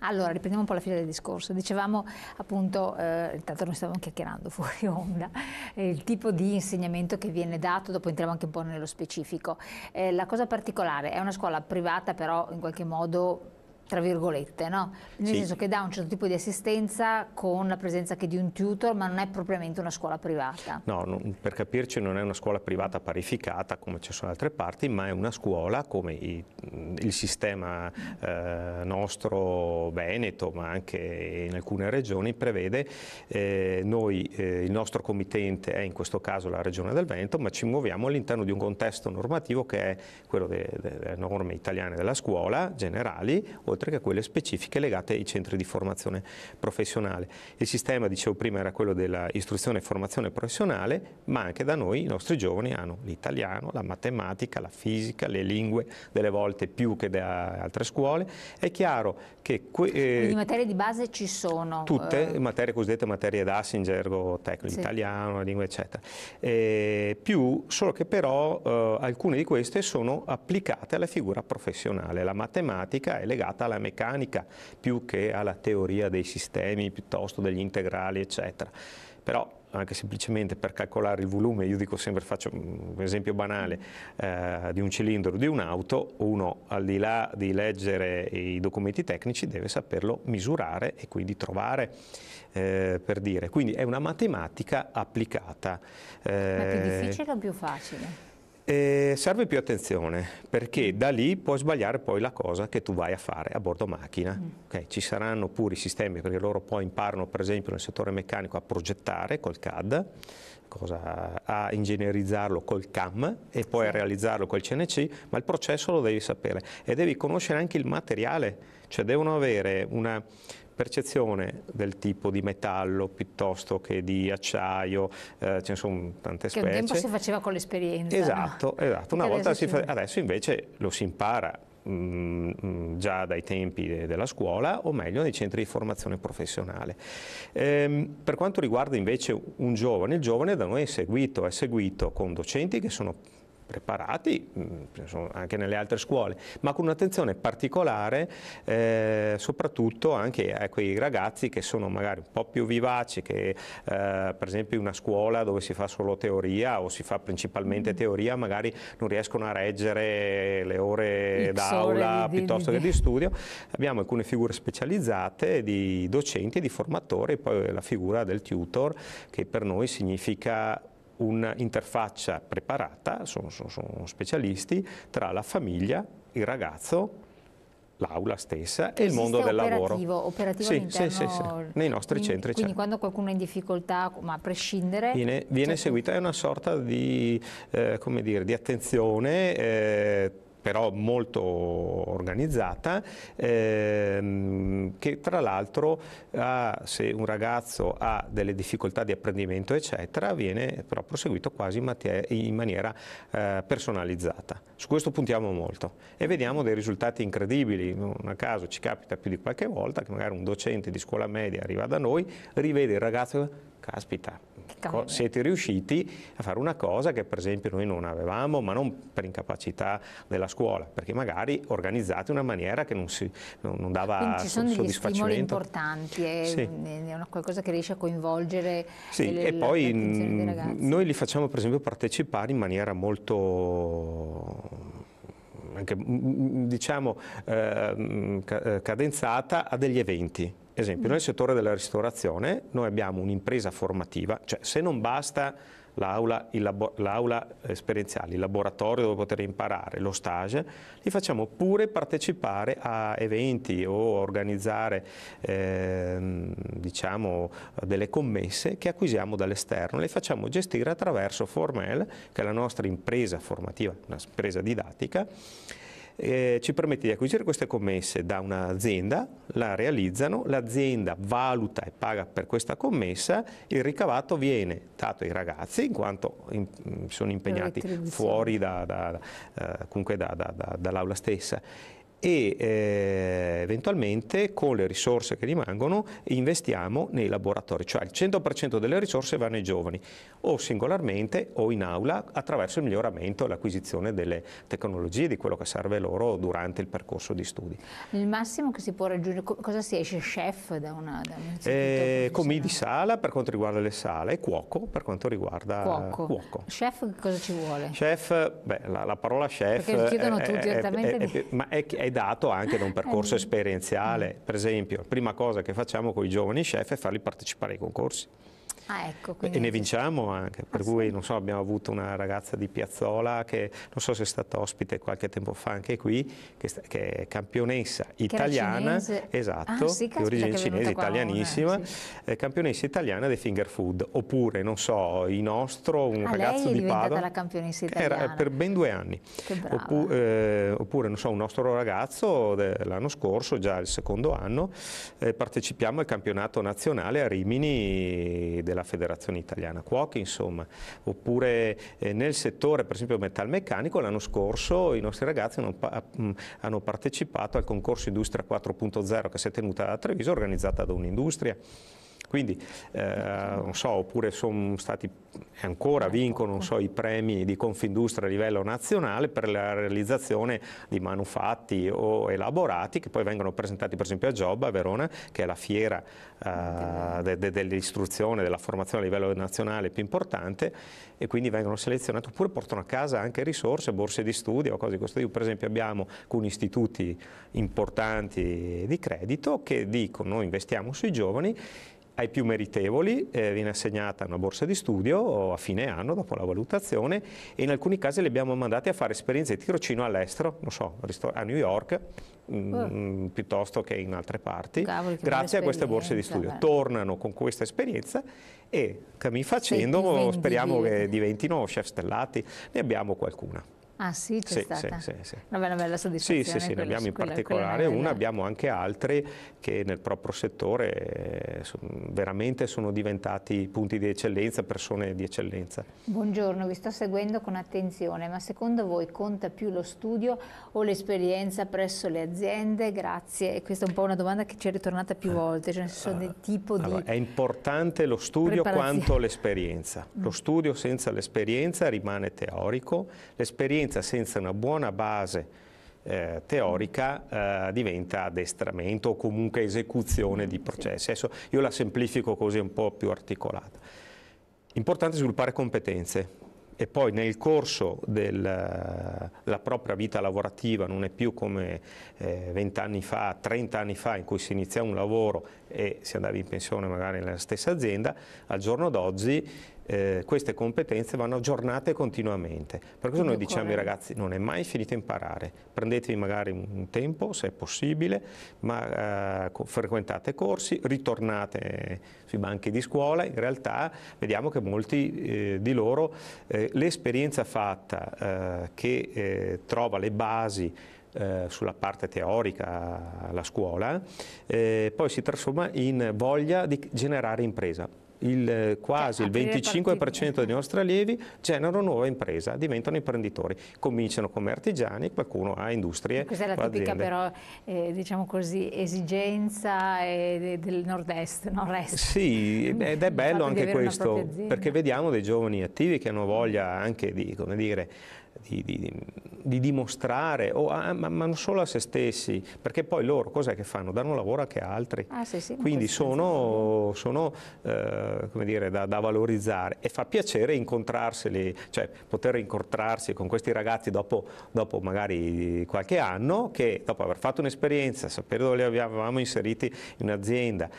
Allora, riprendiamo un po' la fila del discorso. Dicevamo appunto, intanto noi stavamo chiacchierando fuori onda, il tipo di insegnamento che viene dato, dopo entriamo anche un po' nello specifico. La cosa particolare, è una scuola privata però in qualche modo, tra virgolette, no? Nel senso che dà un certo tipo di assistenza con la presenza anche di un tutor, ma non è propriamente una scuola privata. No, per capirci non è una scuola privata parificata come ci sono altre parti, ma è una scuola come il sistema nostro veneto, ma anche in alcune regioni prevede. Il nostro committente è in questo caso la Regione del Veneto, ma ci muoviamo all'interno di un contesto normativo che è quello delle norme italiane della scuola generali, oltre che quelle specifiche legate ai centri di formazione professionale. Il sistema, dicevo prima, era quello della istruzione e formazione professionale, ma anche da noi i nostri giovani hanno l'italiano, la matematica, la fisica, le lingue, delle volte più che da altre scuole. È chiaro che quindi materie di base ci sono. Tutte, materie cosiddette materie DAS in gergo tecnico, sì. Italiano, lingua eccetera. Solo che però alcune di queste sono applicate alla figura professionale. La matematica è legata alla meccanica più che alla teoria dei sistemi, piuttosto degli integrali eccetera. Però anche semplicemente per calcolare il volume, io dico sempre, faccio un esempio banale, di un cilindro di un'auto, uno al di là di leggere i documenti tecnici deve saperlo misurare e quindi trovare, per dire. Quindi è una matematica applicata. Ma è più difficile o più facile? Serve più attenzione, perché da lì puoi sbagliare poi la cosa che tu vai a fare a bordo macchina. Okay, ci saranno pure i sistemi, perché loro poi imparano per esempio nel settore meccanico a progettare col CAD, a ingegnerizzarlo col CAM e poi a realizzarlo col CNC, ma il processo lo devi sapere e devi conoscere anche il materiale, cioè devono avere una percezione del tipo di metallo piuttosto che di acciaio, ce ne sono tante specie. Che un tempo si faceva con l'esperienza. Esatto, no? Esatto. Una volta adesso invece lo si impara già dai tempi della scuola, o meglio nei centri di formazione professionale. Per quanto riguarda invece un giovane, il giovane da noi è seguito con docenti che sono preparati anche nelle altre scuole, ma con un'attenzione particolare soprattutto anche a quei ragazzi che sono magari un po' più vivaci, che per esempio in una scuola dove si fa solo teoria o si fa principalmente teoria magari non riescono a reggere le ore d'aula piuttosto che di studio. Abbiamo alcune figure specializzate di docenti, di formatori, e poi la figura del tutor, che per noi significa un'interfaccia preparata, sono specialisti, tra la famiglia, il ragazzo, l'aula stessa e il mondo del lavoro. Operativo all'interno, sì, nei nostri centri. Quindi quando qualcuno è in difficoltà, ma a prescindere... Viene seguita, è una sorta di, come dire, di attenzione, però molto organizzata, che tra l'altro se un ragazzo ha delle difficoltà di apprendimento eccetera, viene però proseguito quasi in maniera personalizzata. Su questo puntiamo molto e vediamo dei risultati incredibili. Non a caso ci capita più di qualche volta che magari un docente di scuola media arriva da noi, rivede il ragazzo, caspita, siete riusciti a fare una cosa che per esempio noi non avevamo, ma non per incapacità della scuola, perché magari organizzati in una maniera che non dava soddisfacimento. Quindi ci sono degli stimoli importanti, è qualcosa che riesce a coinvolgere e poi dei ragazzi. Noi li facciamo per esempio partecipare in maniera molto anche, diciamo, cadenzata a degli eventi. Esempio, nel settore della ristorazione noi abbiamo un'impresa formativa, cioè se non basta l'aula esperienziale, il laboratorio dove poter imparare, lo stage, li facciamo pure partecipare a eventi o organizzare diciamo delle commesse che acquisiamo dall'esterno, le facciamo gestire attraverso Formel, che è la nostra impresa formativa, una impresa didattica. Ci permette di acquisire queste commesse da un'azienda, la realizzano, l'azienda valuta e paga per questa commessa, il ricavato viene dato ai ragazzi in quanto sono impegnati fuori dall'aula stessa. e eventualmente con le risorse che rimangono investiamo nei laboratori, cioè il 100% delle risorse vanno ai giovani, o singolarmente o in aula, attraverso il miglioramento e l'acquisizione delle tecnologie, di quello che serve loro durante il percorso di studi. Il massimo che si può raggiungere, cosa si esce? Chef da un istituto? Commì di sala per quanto riguarda le sale e cuoco per quanto riguarda cuoco. Chef cosa ci vuole? Chef, beh, la parola chef è dato anche da un percorso esperienziale. Per esempio, la prima cosa che facciamo con i giovani chef è farli partecipare ai concorsi. Ah, ecco, e ne vinciamo anche, per cui non so, abbiamo avuto una ragazza di Piazzola che non so se è stata ospite qualche tempo fa anche qui, che è campionessa italiana, esatto, sì, di origine cinese, italianissima, campionessa italiana dei finger food, oppure non so, un ragazzo di Padova, la campionessa italiana. Era per ben 2 anni, oppure non so, un nostro ragazzo l'anno scorso, già il secondo anno, partecipiamo al campionato nazionale a Rimini della Federazione Italiana Cuochi, insomma, oppure nel settore per esempio metalmeccanico l'anno scorso i nostri ragazzi hanno partecipato al concorso Industria 4.0 che si è tenuta a Treviso, organizzata da Un'Industria. Quindi, non so, oppure sono stati, ancora vincono, non so, i premi di Confindustria a livello nazionale per la realizzazione di manufatti o elaborati che poi vengono presentati per esempio a Job a Verona, che è la fiera dell'istruzione, della formazione a livello nazionale più importante, e quindi vengono selezionati, oppure portano a casa anche risorse, borse di studio o cose di questo tipo. Per esempio abbiamo alcuni istituti importanti di credito che dicono: noi investiamo sui giovani, ai più meritevoli viene assegnata una borsa di studio a fine anno dopo la valutazione, e in alcuni casi li abbiamo mandati a fare esperienze di tirocinio all'estero, non so, a New York piuttosto che in altre parti, grazie a queste borse di studio. Tornano con questa esperienza e, cammin facendo, speriamo che diventino chef stellati. Ne abbiamo qualcuna. Ah sì, c'è stata? Sì. Una bella soddisfazione. Sì, ne abbiamo in particolare una, abbiamo anche altre che nel proprio settore veramente sono diventati punti di eccellenza, persone di eccellenza. Buongiorno, vi sto seguendo con attenzione, ma secondo voi conta più lo studio o l'esperienza presso le aziende? Grazie. E questa è un po' una domanda che ci è ritornata più volte, cioè nel senso del tipo di... È importante lo studio quanto l'esperienza. Lo studio senza l'esperienza rimane teorico, l'esperienza senza una buona base teorica diventa addestramento o comunque esecuzione di processi. Adesso io la semplifico così un po' più articolata. Importante sviluppare competenze, e poi nel corso della propria vita lavorativa, non è più come 20 anni fa, 30 anni fa in cui si inizia un lavoro e si andava in pensione magari nella stessa azienda, al giorno d'oggi queste competenze vanno aggiornate continuamente. Per questo noi diciamo ai ragazzi: non è mai finito imparare, prendetevi magari un tempo se è possibile, ma frequentate corsi, ritornate sui banchi di scuola. In realtà vediamo che molti di loro l'esperienza fatta che trova le basi sulla parte teorica alla scuola, poi si trasforma in voglia di generare impresa. Quasi il 25% dei nostri allievi generano nuova impresa, diventano imprenditori, cominciano come artigiani, qualcuno ha industrie. Questa è la tipica però, diciamo così, esigenza del nord-est. Sì, ed è bello anche questo, perché vediamo dei giovani attivi che hanno voglia anche di, come dire, di dimostrare, ma non solo a se stessi, perché poi loro cos'è che fanno? Danno lavoro anche a altri, quindi sono come dire, da valorizzare, e fa piacere incontrarseli, cioè poter incontrarsi con questi ragazzi dopo magari qualche anno, che dopo aver fatto un'esperienza, sapere dove li avevamo inseriti in un'azienda,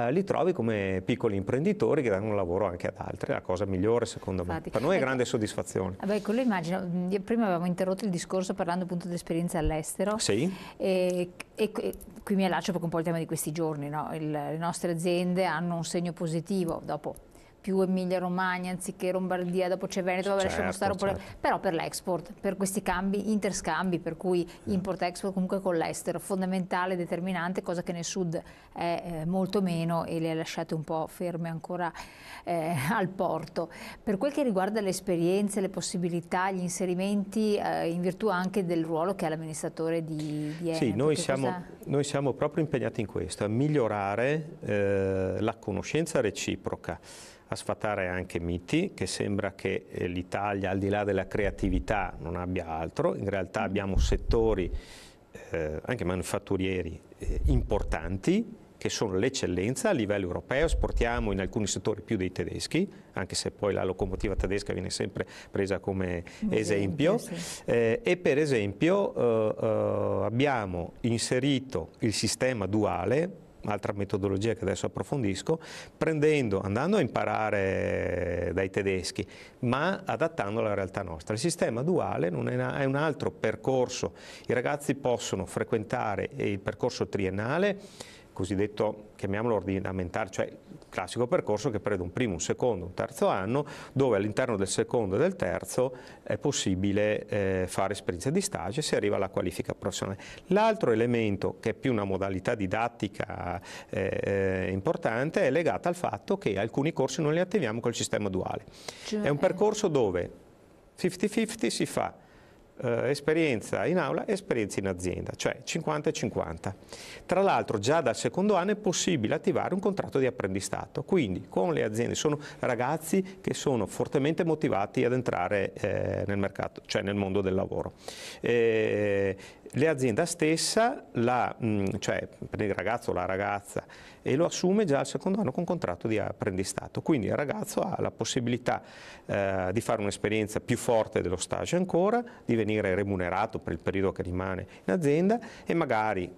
li trovi come piccoli imprenditori che danno lavoro anche ad altri. È la cosa migliore secondo me. Per noi è grande soddisfazione. Quello immagino. Prima avevamo interrotto il discorso parlando appunto di esperienze all'estero. Sì. E qui mi allaccio proprio un po' al tema di questi giorni, no? Le nostre aziende hanno un segno positivo dopo più Emilia-Romagna anziché Lombardia, dopo c'è Veneto, vabbè, lasciamo stare un po', però per l'export, per questi cambi, interscambi, per cui import-export comunque con l'estero, fondamentale, determinante, cosa che nel sud è molto meno e le ha lasciate un po' ferme ancora al porto. Per quel che riguarda le esperienze, le possibilità, gli inserimenti, in virtù anche del ruolo che ha l'amministratore di Enel. Sì, noi siamo proprio impegnati in questo, a migliorare la conoscenza reciproca, a sfatare anche miti, che sembra che l'Italia, al di là della creatività, non abbia altro. In realtà abbiamo settori anche manufatturieri importanti, che sono l'eccellenza a livello europeo. Esportiamo in alcuni settori più dei tedeschi, anche se poi la locomotiva tedesca viene sempre presa come esempio. Sì. E per esempio abbiamo inserito il sistema duale, altra metodologia che adesso approfondisco, andando a imparare dai tedeschi, ma adattando alla realtà nostra. Il sistema duale non è un altro percorso. I ragazzi possono frequentare il percorso triennale, cosiddetto, chiamiamolo ordinamentale, cioè il classico percorso che prevede un primo, un secondo, un terzo anno, dove all'interno del secondo e del terzo è possibile fare esperienze di stage e si arriva alla qualifica professionale. L'altro elemento, che è più una modalità didattica importante, è legata al fatto che alcuni corsi non li attiviamo col sistema duale. È un percorso dove 50-50 si fa esperienza in aula e esperienza in azienda, cioè 50 e 50. Tra l'altro già dal secondo anno è possibile attivare un contratto di apprendistato, quindi con le aziende. Sono ragazzi che sono fortemente motivati ad entrare nel mercato, cioè nel mondo del lavoro. L'azienda stessa, cioè prende il ragazzo o la ragazza e lo assume già al secondo anno con contratto di apprendistato, quindi il ragazzo ha la possibilità di fare un'esperienza più forte dello stage ancora, di venire remunerato per il periodo che rimane in azienda e magari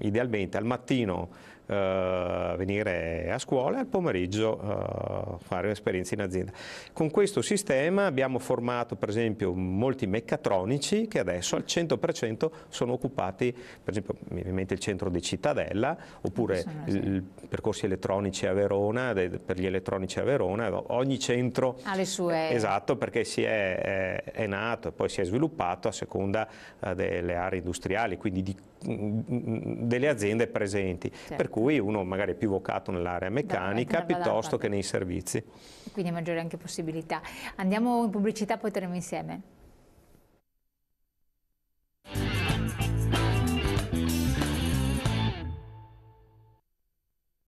idealmente al mattino venire a scuola e al pomeriggio fare un'esperienza in azienda. Con questo sistema abbiamo formato per esempio molti meccatronici che adesso al 100% sono occupati, per esempio mi viene in mente il centro di Cittadella, oppure i percorsi elettronici a Verona, per gli elettronici a Verona. Ogni centro ha le sue... Esatto, perché è nato e poi si è sviluppato a seconda delle aree industriali, quindi delle aziende presenti. Certo. Per cui uno magari è più vocato nell'area meccanica piuttosto che nei servizi. Quindi maggiori anche possibilità. Andiamo in pubblicità, poi torniamo insieme.